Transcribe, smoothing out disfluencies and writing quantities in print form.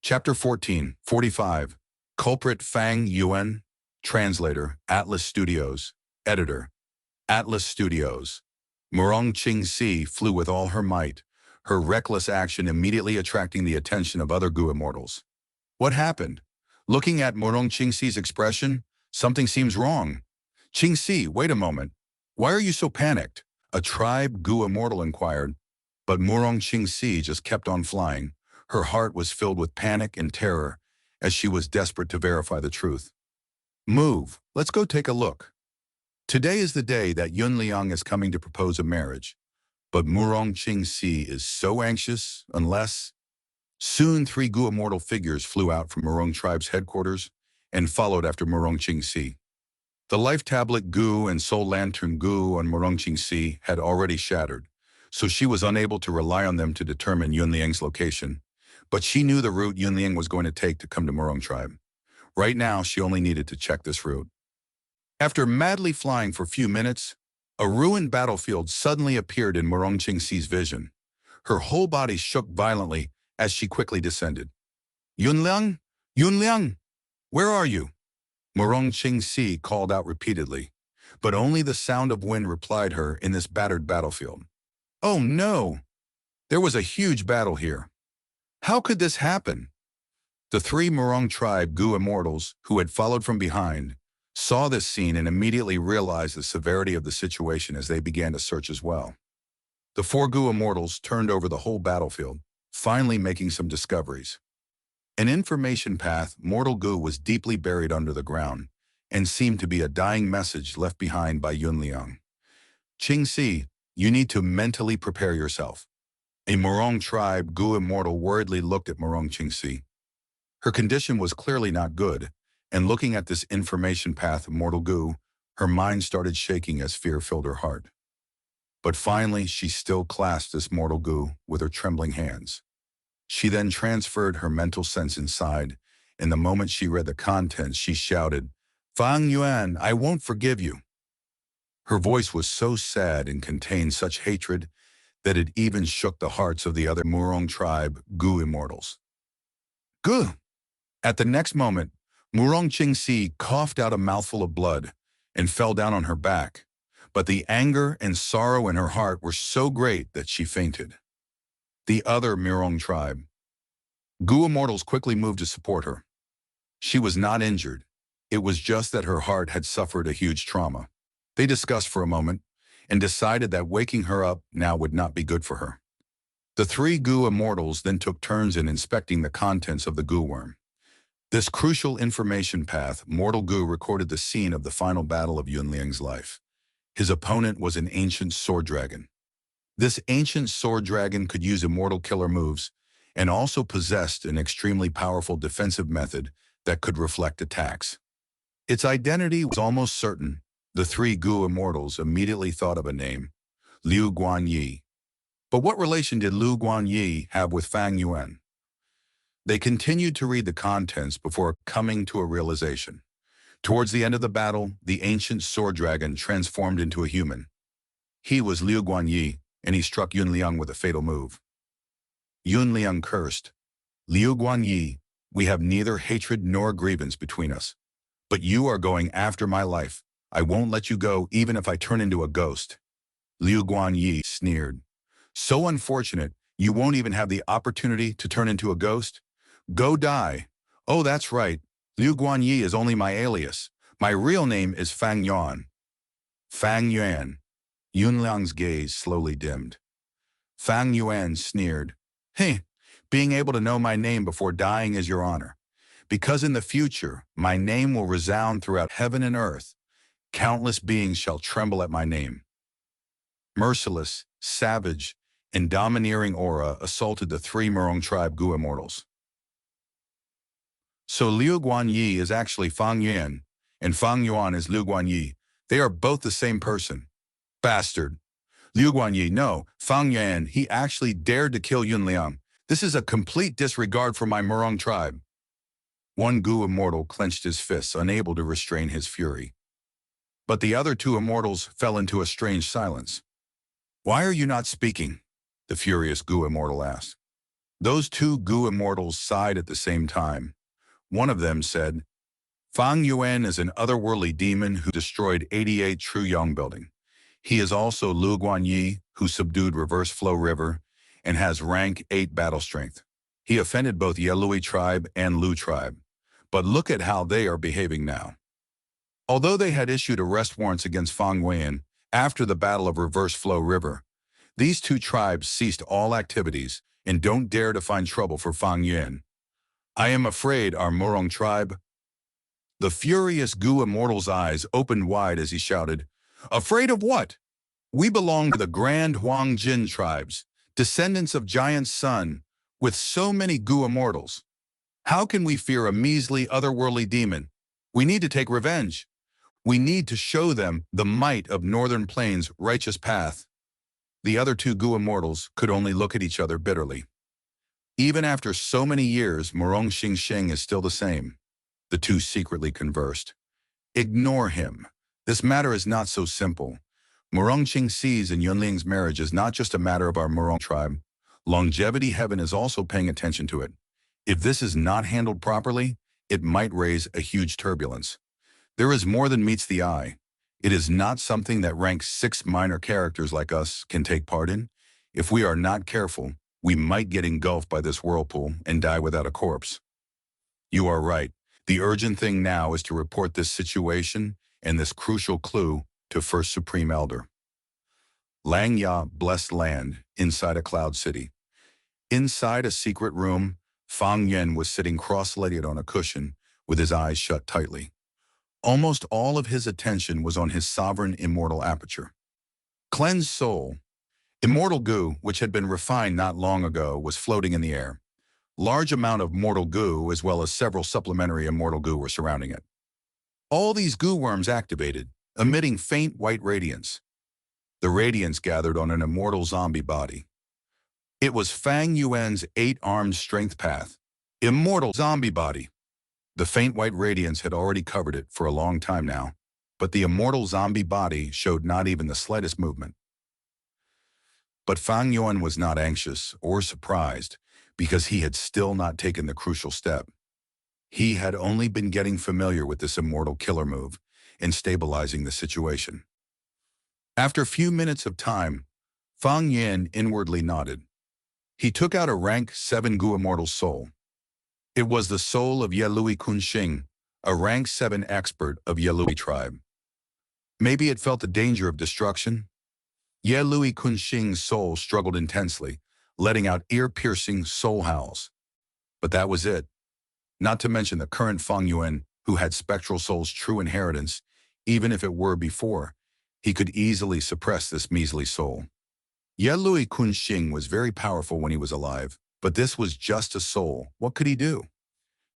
Chapter 14, 45. Culprit Fang Yuan. Translator, Atlas Studios. Editor, Atlas Studios. Murong Qing-si flew with all her might, her reckless action immediately attracting the attention of other Gu immortals. What happened? Looking at Murong Qing-si's expression, something seems wrong. Qing-si, wait a moment. Why are you so panicked? A tribe Gu immortal inquired, but Murong Qing-si just kept on flying. Her heart was filled with panic and terror as she was desperate to verify the truth. Move, let's go take a look. Today is the day that Yun Liang is coming to propose a marriage, but Murong Qing-si is so anxious unless... Soon 3 Gu immortal figures flew out from Murong tribe's headquarters and followed after Murong Qing-si. The life tablet Gu and soul lantern Gu on Murong Qing-si had already shattered, so she was unable to rely on them to determine Yun Liang's location. But she knew the route Yun Liang was going to take to come to Murong tribe. Right now, she only needed to check this route. After madly flying for a few minutes, a ruined battlefield suddenly appeared in Murong Qing-si's vision. Her whole body shook violently as she quickly descended. Yun Liang? Yun Liang! Where are you? Murong Qing-si called out repeatedly, but only the sound of wind replied her in this battered battlefield. Oh no! There was a huge battle here. How could this happen? The 3 Murong tribe Gu immortals, who had followed from behind, saw this scene and immediately realized the severity of the situation as they began to search as well. The 4 Gu immortals turned over the whole battlefield, finally making some discoveries. An information path, Mortal Gu was deeply buried under the ground and seemed to be a dying message left behind by Yun Liang. Qing-si, you need to mentally prepare yourself. A Murong tribe Gu immortal worriedly looked at Murong Qing-si. Her condition was clearly not good, and looking at this information path of Mortal Gu, her mind started shaking as fear filled her heart. But finally, she still clasped this Mortal Gu with her trembling hands. She then transferred her mental sense inside, and the moment she read the contents, she shouted, "Fang Yuan, I won't forgive you." Her voice was so sad and contained such hatred that it even shook the hearts of the other Murong tribe Gu immortals. Gu! At the next moment, Murong Qing-si coughed out a mouthful of blood and fell down on her back, but the anger and sorrow in her heart were so great that she fainted. The other Murong tribe Gu immortals quickly moved to support her. She was not injured. It was just that her heart had suffered a huge trauma. They discussed for a moment and decided that waking her up now would not be good for her. The 3 Gu immortals then took turns in inspecting the contents of the Gu worm. This crucial information path, Mortal Gu recorded the scene of the final battle of Yun Liang's life. His opponent was an ancient sword dragon. This ancient sword dragon could use immortal killer moves and also possessed an extremely powerful defensive method that could reflect attacks. Its identity was almost certain. The 3 Gu immortals immediately thought of a name, Liu Guanyi. But what relation did Liu Guanyi have with Fang Yuan? They continued to read the contents before coming to a realization. Towards the end of the battle, the ancient sword dragon transformed into a human. He was Liu Guanyi, and he struck Yun Liang with a fatal move. Yun Liang cursed, "Liu Guanyi, we have neither hatred nor grievance between us. But you are going after my life. I won't let you go even if I turn into a ghost." Liu Guanyi sneered, "So unfortunate, you won't even have the opportunity to turn into a ghost? Go die." "Oh, that's right. Liu Guanyi is only my alias. My real name is Fang Yuan." Fang Yuan. Yun Liang's gaze slowly dimmed. Fang Yuan sneered, "Hey, being able to know my name before dying is your honor. Because in the future, my name will resound throughout heaven and earth. Countless beings shall tremble at my name." Merciless, savage, and domineering aura assaulted the 3 Murong tribe Gu immortals. So Liu Guanyi is actually Fang Yuan, and Fang Yuan is Liu Guanyi. They are both the same person. Bastard. Liu Guanyi, no, Fang Yuan, he actually dared to kill Yun Liang. This is a complete disregard for my Murong tribe. One Gu immortal clenched his fists, unable to restrain his fury. But the other 2 immortals fell into a strange silence. "Why are you not speaking?" the furious Gu immortal asked. Those two Gu immortals sighed at the same time. One of them said, Fang Yuan is an otherworldly demon who destroyed 88 True Yang building. He is also Lu Guanyi, who subdued Reverse Flow River and has rank 8 battle strength. He offended both Yelui tribe and Lu tribe. But look at how they are behaving now. Although they had issued arrest warrants against Fang Yuan after the Battle of Reverse Flow River, these two tribes ceased all activities and don't dare to find trouble for Fang Yuan. I am afraid our Murong tribe. The furious Gu Immortal's eyes opened wide as he shouted, Afraid of what? We belong to the Grand Huang Jin tribes, descendants of Giant Sun, with so many Gu Immortals. How can we fear a measly otherworldly demon? We need to take revenge. We need to show them the might of Northern Plains' righteous path. The other two Gu Immortals could only look at each other bitterly. Even after so many years, Murong Xingxing is still the same. The two secretly conversed. Ignore him. This matter is not so simple. Murong Qingxi's and Yunling's marriage is not just a matter of our Murong tribe. Longevity Heaven is also paying attention to it. If this is not handled properly, it might raise a huge turbulence. There is more than meets the eye. It is not something that rank 6 minor characters like us can take part in. If we are not careful, we might get engulfed by this whirlpool and die without a corpse. You are right. The urgent thing now is to report this situation and this crucial clue to First Supreme Elder. Lang Ya, blessed land, inside a cloud city. Inside a secret room, Fang Yuan was sitting cross-legged on a cushion with his eyes shut tightly. Almost all of his attention was on his sovereign immortal aperture. Cleansed soul. Immortal goo, which had been refined not long ago, was floating in the air. Large amount of mortal goo as well as several supplementary immortal goo were surrounding it. All these goo worms activated, emitting faint white radiance. The radiance gathered on an immortal zombie body. It was Fang Yuan's 8-armed strength path. Immortal zombie body. The faint white radiance had already covered it for a long time now, but the immortal zombie body showed not even the slightest movement. But Fang Yuan was not anxious or surprised, because he had still not taken the crucial step. He had only been getting familiar with this immortal killer move and stabilizing the situation. After a few minutes of time, Fang Yuan inwardly nodded. He took out a rank 7 Gu Immortal soul. It was the soul of Yelui Kunxing, a rank 7 expert of Yelui tribe. Maybe it felt the danger of destruction. Yelui Kunxing's soul struggled intensely, letting out ear-piercing soul howls. But that was it. Not to mention the current Fang Yuan, who had Spectral Soul's true inheritance, even if it were before, he could easily suppress this measly soul. Yelui Kunxing was very powerful when he was alive, but this was just a soul. What could he do?